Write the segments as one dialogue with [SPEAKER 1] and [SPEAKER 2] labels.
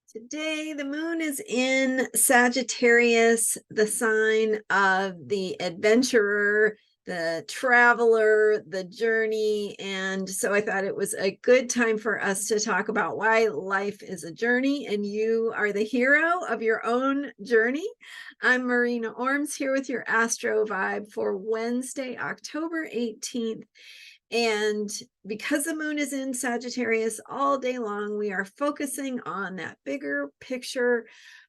[SPEAKER 1] Today, the moon is in Sagittarius, the sign of the adventurer, the traveler, the journey. And so I thought it was a good time for us to talk about why life is a journey and you are the hero of your own journey. I'm Marina Ormes here with your Astro vibe for Wednesday, October 18th. And because the moon is in Sagittarius all day long, we are focusing on that bigger picture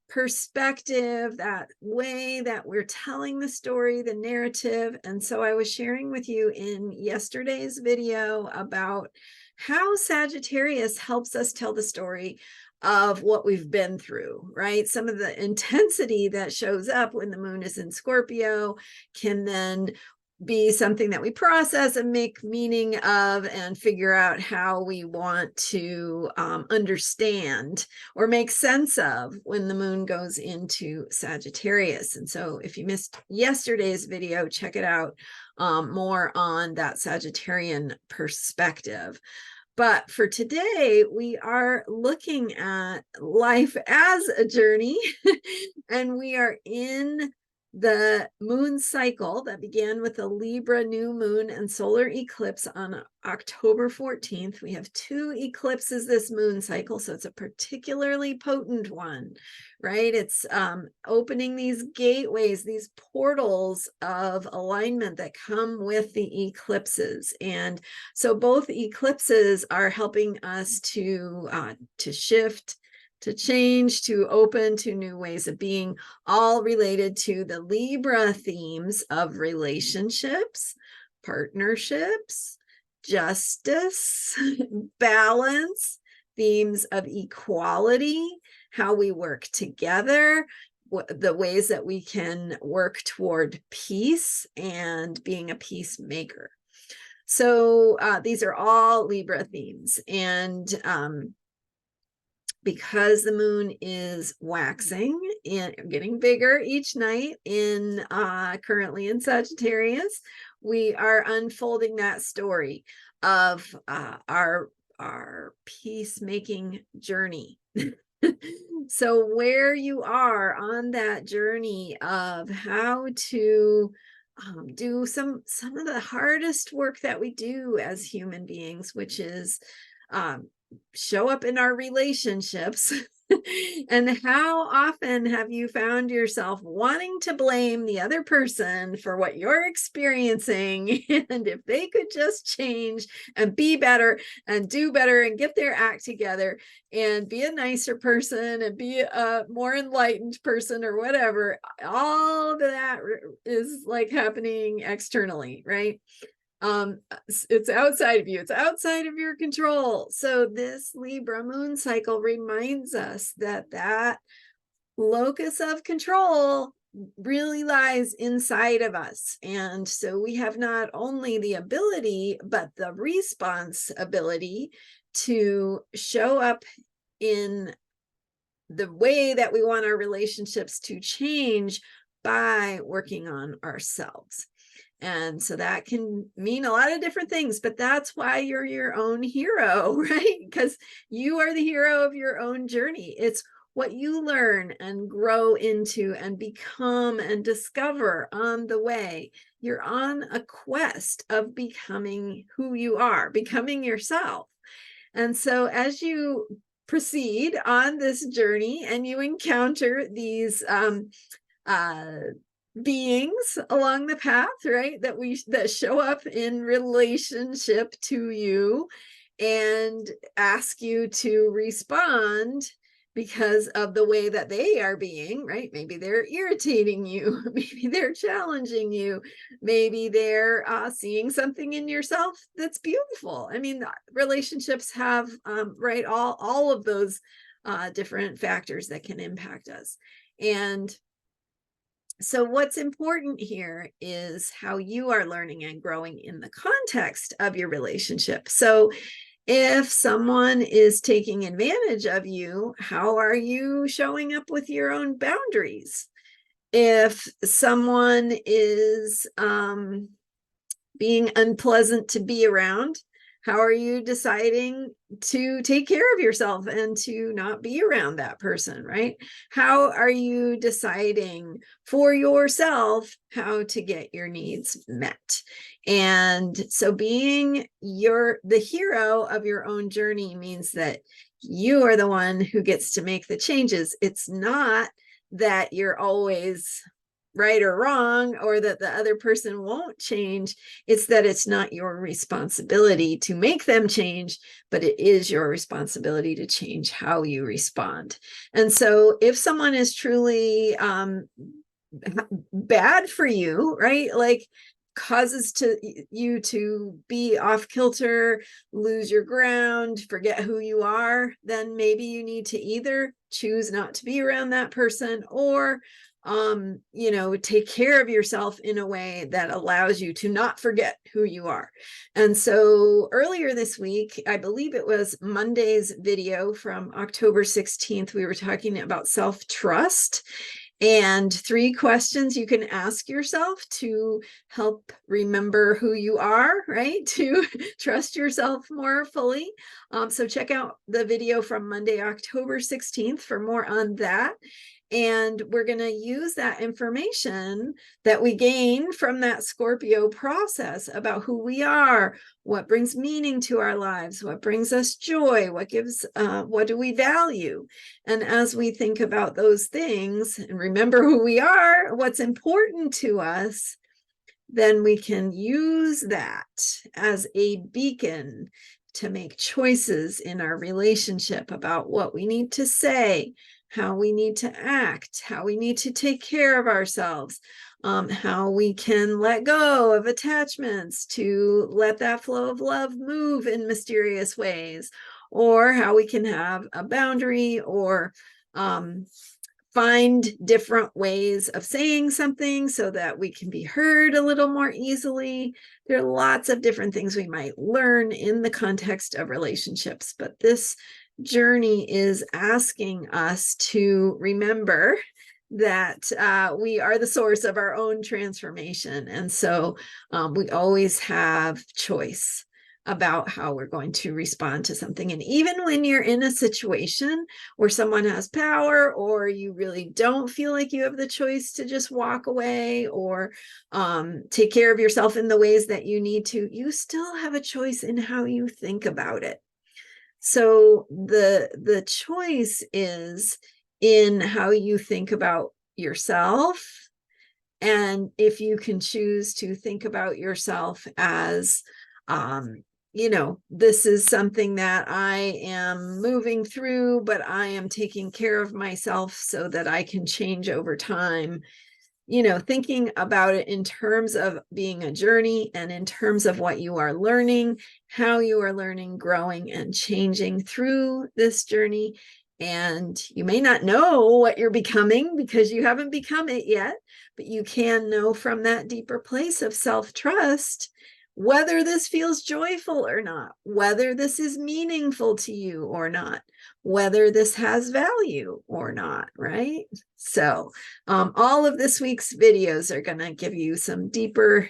[SPEAKER 1] perspective, that way that we're telling the story, the narrative. And so I was sharing with you in yesterday's video about how Sagittarius helps us tell the story of what we've been through, right? Some of the intensity that shows up when the moon is in Scorpio can then be something that we process and make meaning of and figure out how we want to understand or make sense of when the moon goes into Sagittarius. And so if you missed yesterday's video, check it out more on that Sagittarian perspective. But for today, we are looking at life as a journey, and we are in the moon cycle that began with the Libra new moon and solar eclipse on October 14th. We have two eclipses this moon cycle, so it's a particularly potent one, right? It's opening these gateways, these portals of alignment that come with the eclipses. And so both eclipses are helping us to shift, to change, to open to new ways of being, all related to the Libra themes of relationships, partnerships, justice, balance, themes of equality, how we work together, the ways that we can work toward peace and being a peacemaker. So these are all Libra themes. And because the moon is waxing and getting bigger each night in currently in Sagittarius, we are unfolding that story of our peacemaking journey. So where you are on that journey of how to do some of the hardest work that we do as human beings, which is show up in our relationships. And how often have you found yourself wanting to blame the other person for what you're experiencing? And if they could just change and be better and do better and get their act together and be a nicer person and be a more enlightened person or whatever, all of that is like happening externally, right? It's outside of you, it's outside of your control. So this Libra moon cycle reminds us that that locus of control really lies inside of us. And so we have not only the ability, but the responsibility to show up in the way that we want our relationships to change by working on ourselves. And so that can mean a lot of different things, but that's why you're your own hero, right? Because you are the hero of your own journey. It's what you learn and grow into and become and discover on the way. You're on a quest of becoming who you are, becoming yourself. And so as you proceed on this journey and you encounter these beings along the path, right, that show up in relationship to you and ask you to respond because of the way that they are being, right? Maybe they're irritating you, maybe they're challenging you, maybe they're seeing something in yourself that's beautiful. I mean, relationships have right, all of those different factors that can impact us. And so what's important here is how you are learning and growing in the context of your relationship. So if someone is taking advantage of you, how are you showing up with your own boundaries? If someone is being unpleasant to be around, How are you deciding to take care of yourself and to not be around that person, right? How are you deciding for yourself how to get your needs met? And so being the hero of your own journey means that you are the one who gets to make the changes. It's not that you're always right or wrong, or that the other person won't change. It's that it's not your responsibility to make them change, but it is your responsibility to change how you respond. And so if someone is truly bad for you, right, like causes you to be off kilter, lose your ground, forget who you are, then maybe you need to either choose not to be around that person, or take care of yourself in a way that allows you to not forget who you are. And so earlier this week, I believe it was Monday's video from October 16th, we were talking about self-trust and 3 questions you can ask yourself to help remember who you are, right? To trust yourself more fully. So check out the video from Monday, October 16th for more on that. And we're going to use that information that we gain from that Scorpio process about who we are, what brings meaning to our lives, what brings us joy, what do we value? And as we think about those things and remember who we are, what's important to us, then we can use that as a beacon to make choices in our relationship about what we need to say, how we need to act, how we need to take care of ourselves, how we can let go of attachments to let that flow of love move in mysterious ways, or how we can have a boundary, or find different ways of saying something so that we can be heard a little more easily. There are lots of different things we might learn in the context of relationships, but this journey is asking us to remember that we are the source of our own transformation. And so we always have choice about how we're going to respond to something. And even when you're in a situation where someone has power, or you really don't feel like you have the choice to just walk away or take care of yourself in the ways that you need to, you still have a choice in how you think about it. So the choice is in how you think about yourself. And if you can choose to think about yourself as, this is something that I am moving through, but I am taking care of myself so that I can change over time. Thinking about it in terms of being a journey and in terms of what you are learning, how you are learning, growing, and changing through this journey. And you may not know what you're becoming because you haven't become it yet, but you can know from that deeper place of self-trust whether this feels joyful or not, whether this is meaningful to you or not, whether this has value or not, right? So all of this week's videos are going to give you some deeper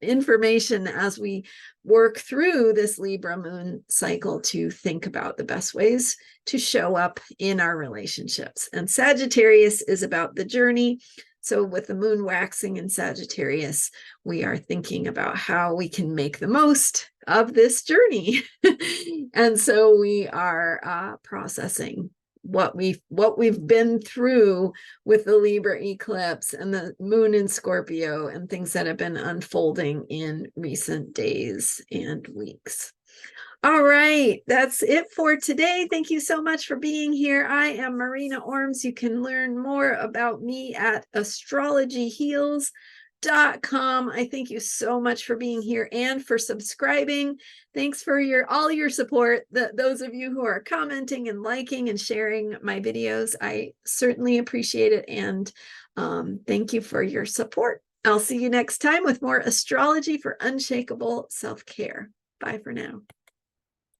[SPEAKER 1] information as we work through this Libra moon cycle to think about the best ways to show up in our relationships. And Sagittarius is about the journey. So with the moon waxing in Sagittarius, we are thinking about how we can make the most of this journey. And so we are processing what we've been through with the Libra eclipse and the moon in Scorpio and things that have been unfolding in recent days and weeks. All right, that's it for today. Thank you so much for being here. I am Marina Ormes. You can learn more about me at astrologyheals.com. I thank you so much for being here and for subscribing. Thanks for all your support. Those of you who are commenting and liking and sharing my videos, I certainly appreciate it. And thank you for your support. I'll see you next time with more astrology for unshakable self-care. Bye for now.